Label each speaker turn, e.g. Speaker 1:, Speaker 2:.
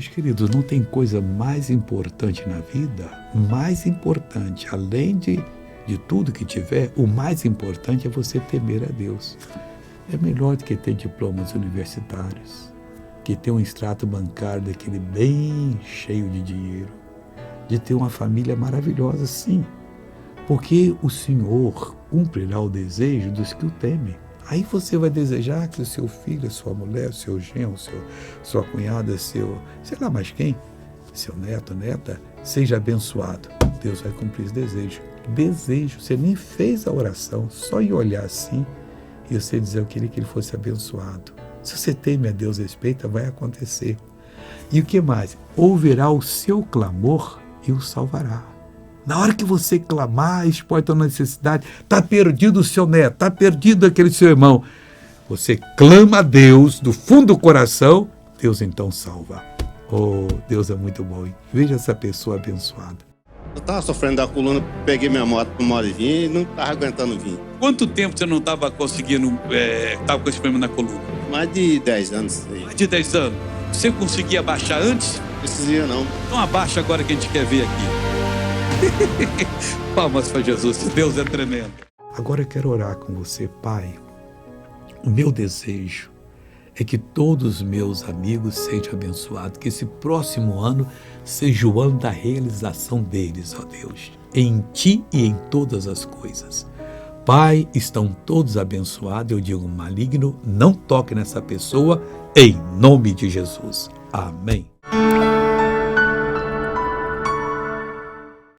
Speaker 1: Meus queridos, não tem coisa mais importante na vida, mais importante, além de tudo que tiver, o mais importante é você temer a Deus. É melhor do que ter diplomas universitários, que ter um extrato bancário daquele bem cheio de dinheiro, de ter uma família maravilhosa, sim, porque o Senhor cumprirá o desejo dos que o temem. Aí você vai desejar que o seu filho, a sua mulher, o seu genro, sua cunhada, sei lá mais quem, seu neto, neta, seja abençoado. Deus vai cumprir esse desejo. Desejo, você nem fez a oração, só em olhar assim, e você dizer, eu queria que ele fosse abençoado. Se você teme a Deus, respeita, vai acontecer. E o que mais? Ouvirá o seu clamor e o salvará. Na hora que você clamar, expõe a tua necessidade, está perdido o seu neto, está perdido aquele seu irmão. Você clama a Deus do fundo do coração, Deus então salva. Oh, Deus é muito bom, hein? Veja essa pessoa abençoada.
Speaker 2: Eu estava sofrendo da coluna, peguei minha moto para uma hora de vir e não estava aguentando vir.
Speaker 3: Quanto tempo você não estava conseguindo, estava com esse problema na coluna?
Speaker 2: Mais de 10 anos. Aí.
Speaker 3: Mais de 10 anos. Você conseguia abaixar antes?
Speaker 2: Não precisa não.
Speaker 3: Então abaixa agora que a gente quer ver aqui. Palmas para Jesus, Deus é tremendo.
Speaker 1: Agora eu quero orar com você, Pai. O meu desejo é que todos os meus amigos sejam abençoados, que esse próximo ano seja o ano da realização deles, ó Deus, em Ti e em todas as coisas. Pai, estão todos abençoados, eu digo maligno, não toque nessa pessoa, em nome de Jesus. Amém.